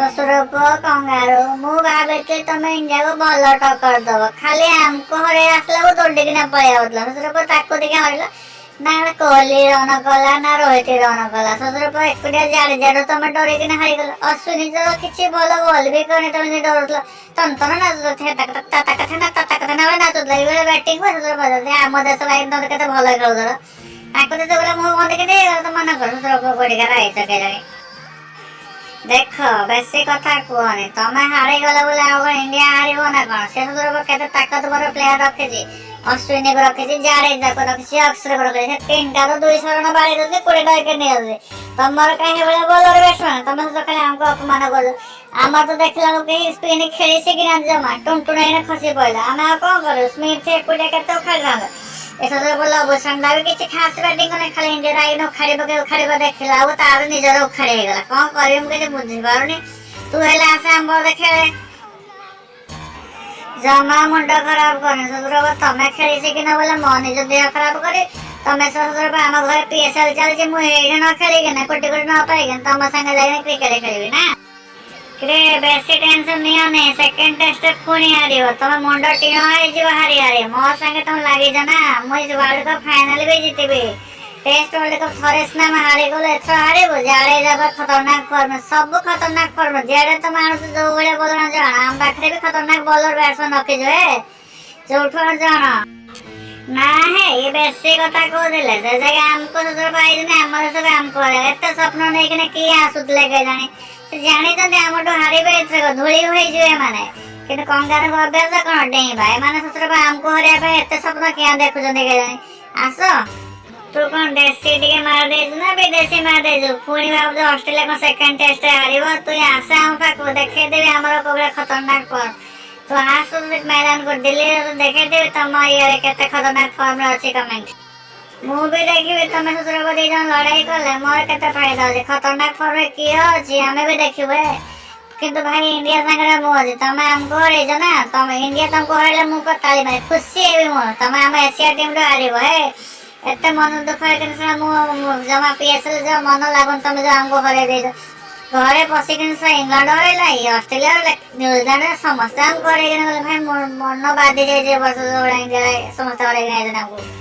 ଶ୍ୱଶୁର ପୁଅ କଙ୍ଗାରୁ ମୁଁ ଭାବିଥିଲି ତମେ ଇଣ୍ଡିଆକୁ ଭଲ ଟକ୍କର ଦବ। ଖାଲି ଆମକୁ ହରେଇ ଆସିଲାକୁ ଦୌଡ଼ିକିନା ପଳେଇ ଆଉଥିଲା। ଶ୍ୱଶୁର ପୁଅ ତାକୁ ଦେଖି ହରିଲା ନା କୋହଲି ରନ କଲା ନା ରୋହିତ ରନ କଲା। ଶ୍ୱଶୁର ପୁଅ ଏକୁଟିଆ ଜାଡେଜାରୁ ତମେ ଡରିକିନା ହାରିଗଲ। ଅଶ୍ୱିନୀ ତ କିଛି ଭଲ ବଲ ବି କରିନି, ତମେ ଯେ ଡରୁଥିଲ ତନ୍ତନ ନାଚୁଥିଲା ତା କଥା ନା ନାଚୁଥିଲା। ଏଇଭଳିଆ ବ୍ୟାଟିଂ ହୁଏ ଶ୍ୱଶୁର ପୁଅ ଆମ ଦେଶ ପାଇଁ ତମେ କେତେ ଭଲ ଖେଳୁଥିଲ। ତାଙ୍କୁ ଯେତେବେଳେ ମୁଁ ବନ୍ଦ କେତେ ହେଇଗଲା ତ ମନେ କର ଶ୍ୱଶୁର ପୁଅ କୋଡ଼ିକା ରହିଛ କେଜାଣି। ଦେଖ ବେଶୀ କଥା କୁହନି, ତମେ ହାରିଗଲ ବୋଲି ଆଉ କଣ ଇଣ୍ଡିଆ ହାରିବ ନା କଣ? ସେ ଶ୍ୱଶୁର କେତେ ତାକତବର ପ୍ଲେୟାର ରଖିଛି। ଅଶ୍ୱିନୀକୁ ରଖିଛି, ଜାଡେଜାକୁ ରଖିଛି, ଅକ୍ଷରକୁ ରଖିଛି। ସେ ତିନିଟାରୁ 200 ରନ ବାଡେଇ ଦଉଛି, 20 ଟା ୱିକେଟ ନେଇଯାଉଛି। ତମର କାହିଁ ଏଭଳିଆ ବୋଲର ବ୍ୟାଟ୍ସମ୍ୟାନ? ତମେ ଖାଲି ଆମକୁ ଅପମାନ କରୁଛ। ଆମର ତ ଦେଖିଲା ବେଳକୁ କେହି ସ୍ପିନ ଖେଳି ଶିଖିନାହାନ୍ତି ଜମା। ଟୁଣ୍ଟୁଣ ହେଇକିନା ଖସି ପଇଲା। ଆମେ ଆଉ କଣ କରିବୁ? ସ୍ମିଥ ଏକୁଟିଆ କେତେ ଉଖାଳିଥାନ୍ତେ। ଏଥର ଭଲ ଅବସରଟା ବି କିଛି ଖାସ୍ ବ୍ୟାଟିଂ କଲେ, ଖାଲି ଇଣ୍ଡିଆର ଆଇନ ଉଖାଳିବ ଦେଖିଲା ଆଉ ତାର ନିଜର ଉଖାଳି ହେଇଗଲା। କଣ କରିବି ମୁଁ କିଛି ବୁଝିପାରୁନି। ତୁ ହେଲେ ଆସେ ଆମ ଖେଳେ। ଜମା ମୁଣ୍ଡ ଖରାପ କରନି ଶ୍ୱଶୁର, ତମେ ଖେଳି ଶିଖିନ ବୋଲେ ମୋ ନିଜ ଦେହ ଖରାପ କରି ତମେ ଶ୍ୱଶୁର ଆମ ଘରେ PSL ଚାଲିଛି, ମୁଁ ଏଇଠି ନ ଖେଳିକିନା କୋଟି କୋଟି ନ ପାଇକିନା ତମ ସାଙ୍ଗେ ଯାଇକିନା କ୍ରିକେଟ ଖେଳିବି ନା? ବେଶୀ ଟେନସନ ନିଅନି, ସେକେଣ୍ଡ ଟେଷ୍ଟ ପୁଣି ହାରିବ। ତମ ମୁଣ୍ଡ ଟିଣ ହେଇଯିବ ହାରି ହାରି। ମୋ ସାଙ୍ଗେ ତମେ ଲାଗିଛ ନା, ମୁଁ ୱାର୍ଲଡ କପ୍ ଫାଇନାଲ ବି ଜିତିବି। ଟେଷ୍ଟ ୱାର୍ଲଡ କପ୍ ଥରେ ସିନା ଆମେ ହାରିଗଲୁ, ଏଥର ହାରିବୁ। ଜାଡେଜା ଖତରନାକ ଫର୍ମ, ସବୁ ଖତରନାକ ଫର୍ମ। ଯେଡେ ତମେ ଆଣୁଛ ଯୋଉ ଭଳିଆ ବୋଲର ଜାଣ, ଆମ ପାଖରେ ବି ଖତରନାକ ବୋଲର ବ୍ୟାଟ୍ସମ୍ୟାନ ରଖିଛୁ। ଯୋଉଠୁ ଜାଣ ନା ହେ ଇଏ ବେଶୀ କଥା କହୁଥିଲେ। ସେ ଜାଗା ଆମକୁ ଶ୍ୱଶୁର ପାଇଛନ୍ତି, ଆମର ସବୁ ଆମକୁ ଏତେ ସ୍ୱପ୍ନ ନେଇକିନା କିଏ ଆସୁଥିଲେ କେଜାଣି। ସେ ଜାଣିଛନ୍ତି ଆମଠୁ ହାରିବେ, ଏଥର ଧୂଳି ହେଇଯିବେ ଏମାନେ। କିନ୍ତୁ କଙ୍ଗାରୁଙ୍କ ଅଭ୍ୟାସ କଣ ଡେଇଁବା। ଏମାନେ ଶ୍ୱଶୁର ଆମକୁ ହରେଇବା ପାଇଁ ଏତେ ସ୍ୱପ୍ନ କିଏ ଦେଖୁଛନ୍ତି କେଜାଣି। ଆସ ତୁ କଣ ଦେଶୀ ଟିକେ ମାରିଦେଇଛୁ ନା ବିଦେଶୀ ମାରିଦେଇଛୁ? ପୁଣି ଭାବୁଛୁ ଅଷ୍ଟ୍ରେଲିଆ କଣ ସେକେଣ୍ଡ ଟେଷ୍ଟ ହାରିବ? ତୁ ଆସ ଆମ ପାଖକୁ, ଦେଖେଇଦେବି ଆମର କୋଉଭଳିଆ ଖତରନାକ ଫର୍ମ। ତୁ ଆସ ମଇଦାନକୁ, ଦିଲ୍ଲୀରେ ଦେଖେଇଦେବି ତମ ଇଏରେ କେତେ ଖତରନାକ ଫର୍ମରେ ଅଛି କମେଣ୍ଟ। ମୁଁ ବି ଦେଖିବି ତମେ ଶ୍ୱଶୁର ଦି ଜଣ ଲଢେଇ କଲେ ମୋର କେତେ ଫାଇଦା ଅଛି। ଖତରନାକ ଫର୍ମରେ କିଏ ଅଛି ଆମେ ବି ଦେଖିବୁ। କିନ୍ତୁ ଭାଇ ଇଣ୍ଡିଆ ସାଙ୍ଗରେ ମୁଁ ଅଛି, ତମେ ଆମକୁ ହରେଇଛ ନା। ତମେ ଇଣ୍ଡିଆ ତମକୁ ହରେଇଲେ ମୁଁ ତାଳି ମାରି ଖୁସି ହେବି। ମୁଁ ତମେ ଆମ ଏସିଆ ଟିମରୁ ହାରିବ। ଏତେ ମନ ଦୁଃଖ ହେଇକିନି ସିନା ମୁଁ ଜମା PSL ମନ ଲାଗୁନି। ତମେ ଯୋଉ ଆମକୁ ହରେଇ ଦେଇଛ ଘରେ ପଶିକିନି, ସେ ଇଂଲଣ୍ଡ ହରେଇଲା, ଅଷ୍ଟ୍ରେଲିଆ ହରେଇଲା, ନ୍ୟୁଜିଲାଣ୍ଡରେ ସମସ୍ତେ ଆମକୁ ହରେଇକିନି ଗଲେ। ଭାଇ ମନ ବାଧି ଯାଇଛି ଏ ବର୍ଷ ଯୋଉ ଭଳିଆ ଇଣ୍ଡିଆ ସମସ୍ତେ ହରେଇକିନି ଯାଇଛନ୍ତି ଆମକୁ।